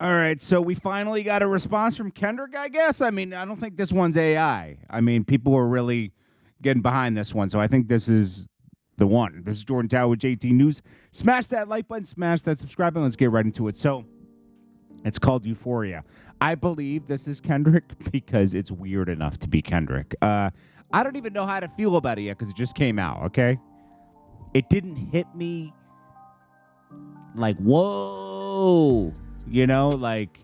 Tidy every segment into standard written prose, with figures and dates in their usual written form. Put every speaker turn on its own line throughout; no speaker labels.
All right, so we finally got a response from Kendrick, I guess. I mean, I don't think this one's AI. I mean, people are really getting behind this one, so I think this is the one. This is Jordan Tower with JT News. Smash that like button, smash that subscribe button. Let's get right into it. So, it's called Euphoria. I believe this is Kendrick because it's weird enough to be Kendrick. I don't even know how to feel about it yet because it just came out, okay? It didn't hit me like, whoa. You know, like,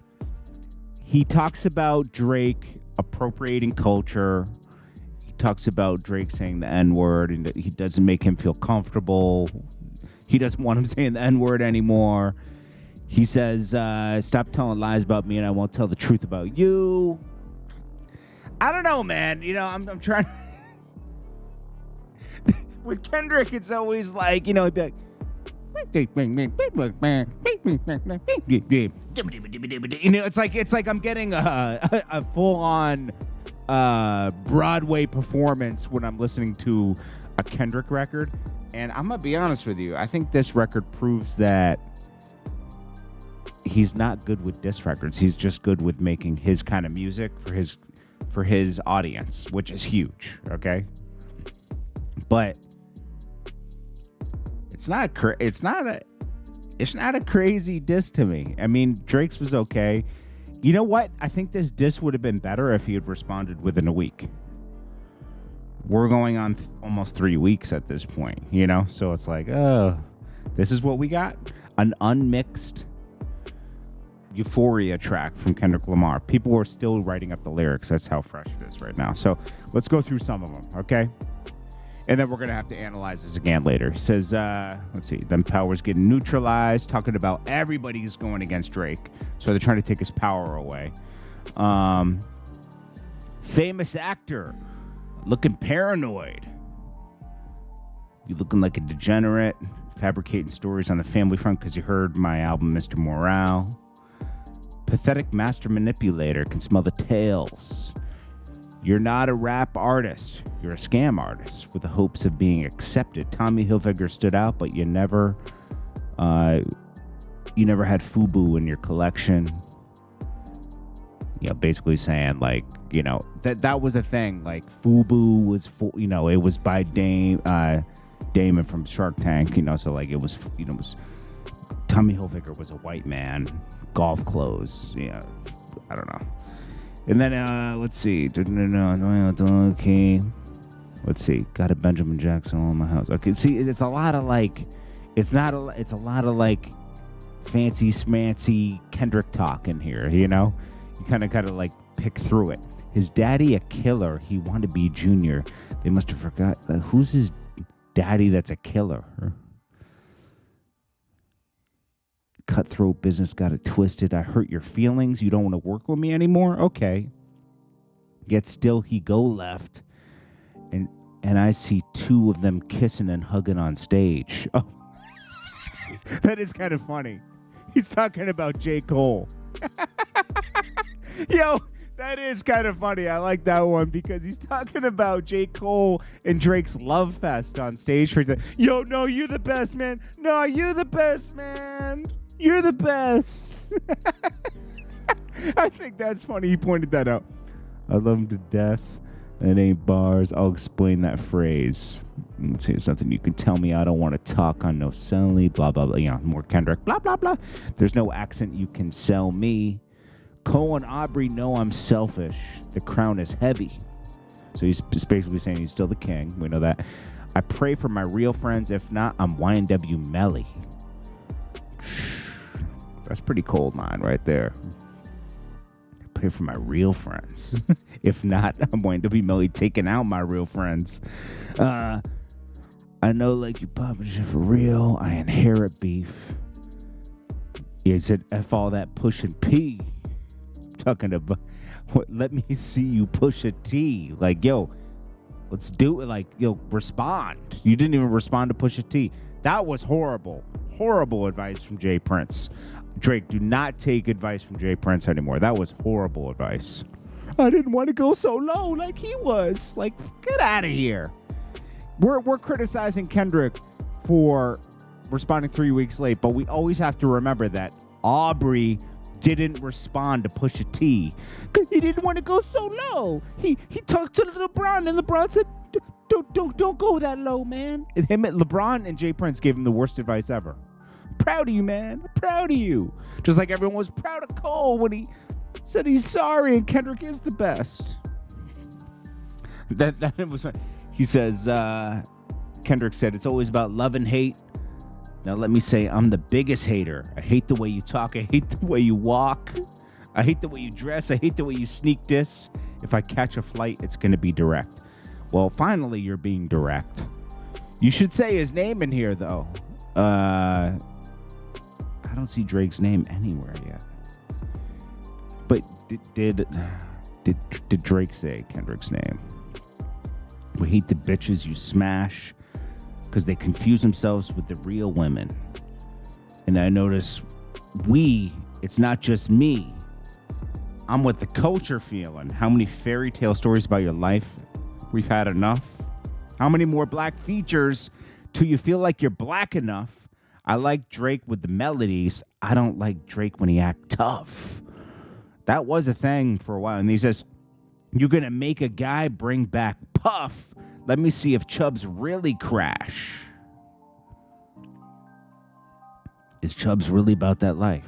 he talks about Drake appropriating culture. He talks about Drake saying the N-word and that he doesn't make him feel comfortable. He doesn't want him saying the N-word anymore. He says, stop telling lies about me and I won't tell the truth about you. I don't know, man. You know, I'm trying. With Kendrick, it's always like, you know, he'd be like, you know, it's like I'm getting a full-on Broadway performance when I'm listening to a Kendrick record. And I'm gonna be honest with you, I think this record proves that he's not good with diss records. He's just good with making his kind of music for his audience, which is huge. Okay, but it's not a crazy diss to me. I mean, Drake's was okay. You know what? I think this diss would have been better if he had responded within a week. We're going on almost 3 weeks at this point, you know? So it's like, oh, this is what we got? An unmixed Euphoria track from Kendrick Lamar. People are still writing up the lyrics. That's how fresh it is right now. So let's go through some of them, okay? And then we're going to have to analyze this again later. He says, let's see, them powers getting neutralized, talking about everybody's going against Drake. So they're trying to take his power away. Famous actor looking paranoid. You looking like a degenerate, fabricating stories on the family front because you heard my album, Mr. Morale. Pathetic master manipulator, can smell the tails. You're not a rap artist. You're a scam artist with the hopes of being accepted. Tommy Hilfiger stood out, but you never had FUBU in your collection. You know, basically saying like, you know, that was a thing. Like FUBU was, it was by Damon from Shark Tank. You know, so like it was, you know, Tommy Hilfiger was a white man, golf clothes. Yeah, I don't know. And then, let's see. Okay. Let's see. Got a Benjamin Jackson on my house. Okay, see, it's a lot of like, it's a lot of like fancy smancy Kendrick talk in here, you know? You kind of like pick through it. His daddy a killer. He wanted to be junior. They must have forgot. Who's his daddy that's a killer? Cutthroat business got it twisted. I hurt your feelings. You don't want to work with me anymore? Okay. Yet still he go left. And I see two of them kissing and hugging on stage. Oh. That is kind of funny. He's talking about J. Cole. Yo, that is kind of funny. I like that one because he's talking about J. Cole and Drake's love fest on stage. Yo, no, you the best, man. No, you the best, man. You're the best. I think that's funny. He pointed that out. I love him to death. That ain't bars. I'll explain that phrase. Let's see, it's nothing you can tell me. I don't want to talk on no selling. Blah, blah, blah. You know, more Kendrick. Blah, blah, blah. There's no accent you can sell me. Cole and Aubrey know I'm selfish. The crown is heavy. So he's basically saying he's still the king. We know that. I pray for my real friends. If not, I'm YNW Melly. That's pretty cold line right there. I pray for my real friends. If not, I'm going to be Melly taking out my real friends. I know like you popping shit for real. I inherit beef. He said F all that pushing P. Talking about what, let me see you push a T. Like, yo, let's do it. Like, yo, respond. You didn't even respond to push a T. That was horrible. Horrible advice from Jay Prince. Drake, do not take advice from Jay Prince anymore. That was horrible advice. I didn't want to go so low like he was. Like, get out of here. We're criticizing Kendrick for responding 3 weeks late, but we always have to remember that Aubrey didn't respond to Pusha T because he didn't want to go so low. He talked to LeBron, and LeBron said, don't go that low, man. And LeBron and Jay Prince gave him the worst advice ever. I'm proud of you, man. I'm proud of you. Just like everyone was proud of Cole when he said he's sorry and Kendrick is the best. That was fun. He says, Kendrick said, it's always about love and hate. Now let me say, I'm the biggest hater. I hate the way you talk. I hate the way you walk. I hate the way you dress. I hate the way you sneak diss. If I catch a flight, it's going to be direct. Well, finally, you're being direct. You should say his name in here, though. I don't see Drake's name anywhere yet. But did Drake say Kendrick's name? We hate the bitches you smash because they confuse themselves with the real women. And I notice it's not just me. I'm with the culture feeling. How many fairy tale stories about your life? We've had enough. How many more black features till you feel like you're black enough? I like Drake with the melodies. I don't like Drake when he act tough. That was a thing for a while. And he says, you're going to make a guy bring back Puff. Let me see if Chubbs really crash. Is Chubbs really about that life?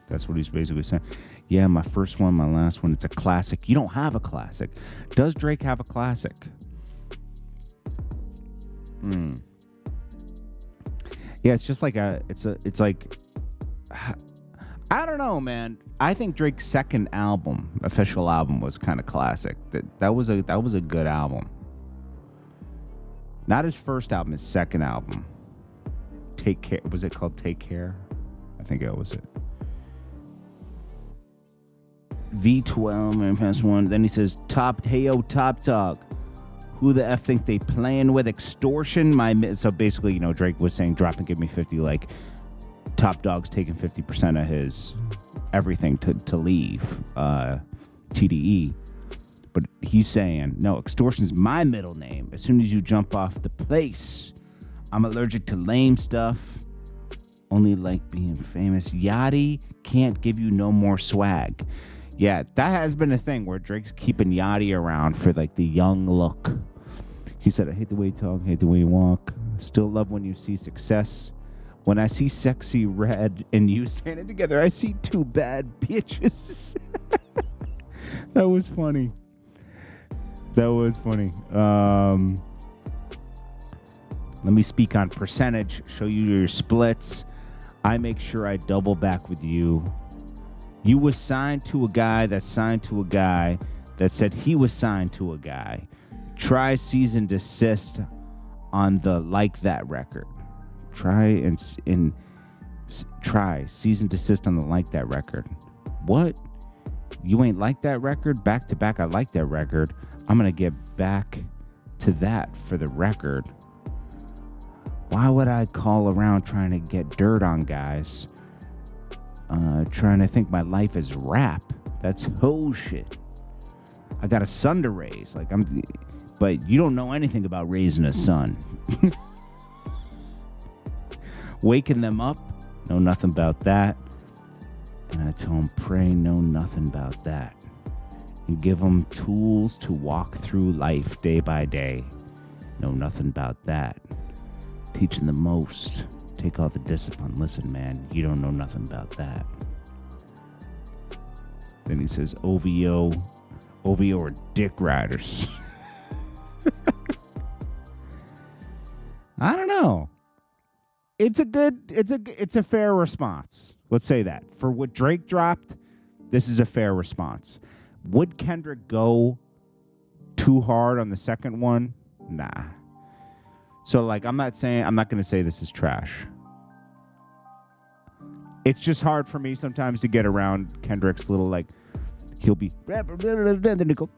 That's what he's basically saying. Yeah, my first one, my last one, it's a classic. You don't have a classic. Does Drake have a classic? Yeah, it's just like it's like, I don't know, man. I think Drake's second album, official album, was kind of classic. That was a good album. Not his first album, his second album. Take Care. Was it called Take Care? I think that was it. V12, man, past one. Then he says, hey, yo, Top Dog. Who the F think they playing with? Extortion? So basically, Drake was saying, drop and give me 50, like, Top Dog's taking 50% of his everything to leave TDE. But he's saying, no, extortion's my middle name. As soon as you jump off the place, I'm allergic to lame stuff. Only like being famous. Yachty can't give you no more swag. Yeah, that has been a thing where Drake's keeping Yachty around for like the young look. He said, I hate the way you talk, hate the way you walk. Still love when you see success. When I see Sexy Red and you standing together, I see two bad bitches. That was funny. Let me speak on percentage, show you your splits. I make sure I double back with you. You was signed to a guy that signed to a guy that said he was signed to a guy. Try cease and desist on the Like That record. Try cease and desist on the Like That record. What? You ain't like that record? Back to back, I like that record. I'm going to get back to that for the record. Why would I call around trying to get dirt on guys? Trying to think my life is rap. That's hoe shit. I got a son to raise. But you don't know anything about raising a son. Waking them up, know nothing about that. And I tell them, pray, know nothing about that. And give them tools to walk through life day by day. Know nothing about that. Teaching the most. Take all the discipline. Listen, man, you don't know nothing about that. Then he says, OVO are dick riders. I don't know. It's a fair response. Let's say that. For what Drake dropped, this is a fair response. Would Kendrick go too hard on the second one? Nah. So, I'm not going to say this is trash. It's just hard for me sometimes to get around Kendrick's little, he'll be, then he'll go,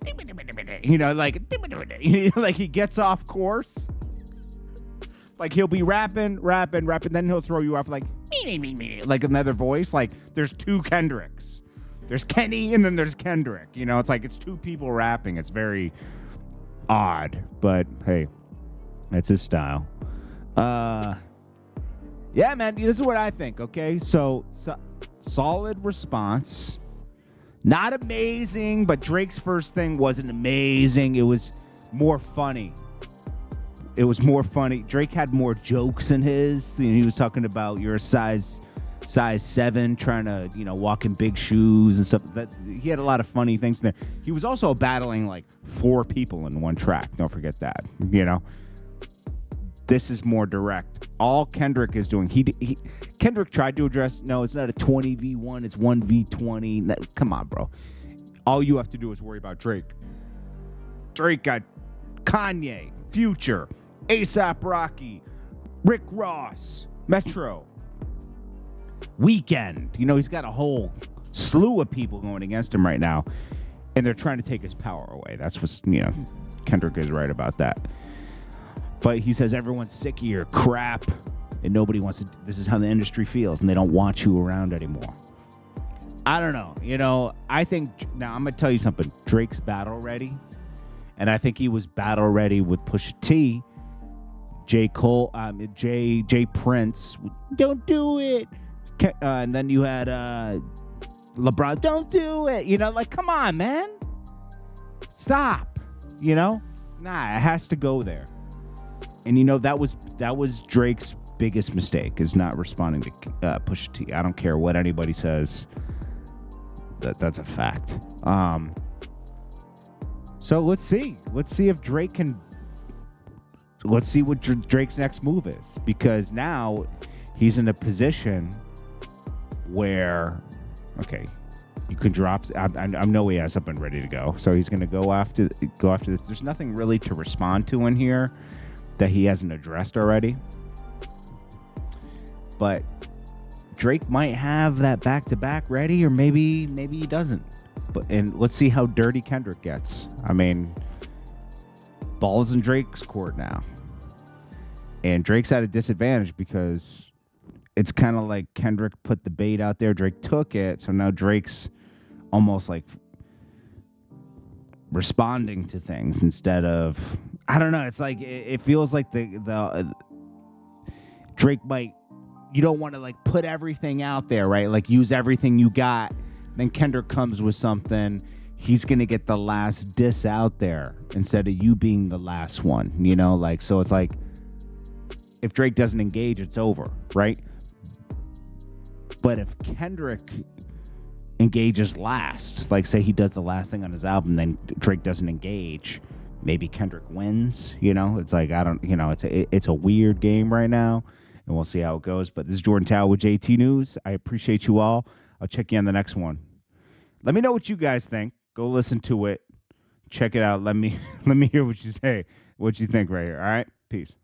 he gets off course. He'll be rapping, then he'll throw you off like another voice. There's two Kendricks. There's Kenny and then there's Kendrick. It's two people rapping. It's very odd, but hey, that's his style. Yeah, man, this is what I think, okay? So Solid response. Not amazing, but Drake's first thing wasn't amazing. It was more funny. Drake had more jokes in his. He was talking about you're a size 7 trying to, walk in big shoes and stuff. That he had a lot of funny things there. He was also battling like 4 people in one track. Don't forget that. This is more direct. All Kendrick is doing, Kendrick tried to address, no, it's not a 20v1, it's 1v20. Come on, bro. All you have to do is worry about Drake. Drake got Kanye, Future, A$AP Rocky, Rick Ross, Metro, Weeknd. He's got a whole slew of people going against him right now, and they're trying to take his power away. That's what's, Kendrick is right about that. But he says everyone's sick of your crap, and nobody wants to. This is how the industry feels, and they don't want you around anymore. I don't know. I think now I'm gonna tell you something. Drake's battle ready, and I think he was battle ready with Pusha T, J. Cole, J. Prince. Don't do it. And then you had LeBron. Don't do it. Come on, man. Stop. Nah, it has to go there. And that was Drake's biggest mistake, is not responding to Pusha T. I don't care what anybody says. That's a fact. So let's see if Drake can. Let's see what Drake's next move is, because now he's in a position where, okay, you can drop. I know he has something ready to go, so he's going to go after this. There's nothing really to respond to in here that he hasn't addressed already. But Drake might have that back-to-back ready, or maybe he doesn't. And let's see how dirty Kendrick gets. I mean, ball's in Drake's court now. And Drake's at a disadvantage because it's kind of like Kendrick put the bait out there, Drake took it, so now Drake's almost like responding to things instead of, I don't know, it's like it feels like the Drake might, you don't want to like put everything out there, right? Like use everything you got. Then Kendrick comes with something, he's going to get the last diss out there instead of you being the last one, so it's like if Drake doesn't engage, it's over, right? But if Kendrick engages last, like say he does the last thing on his album, then Drake doesn't engage, maybe Kendrick wins, it's like, I don't, it's a weird game right now, and we'll see how it goes. But this is Jordan Tower with JT News. I appreciate you all. I'll check you on the next one. Let me know what you guys think. Go listen to it. Check it out. Let me hear what you say, what you think right here. All right? Peace.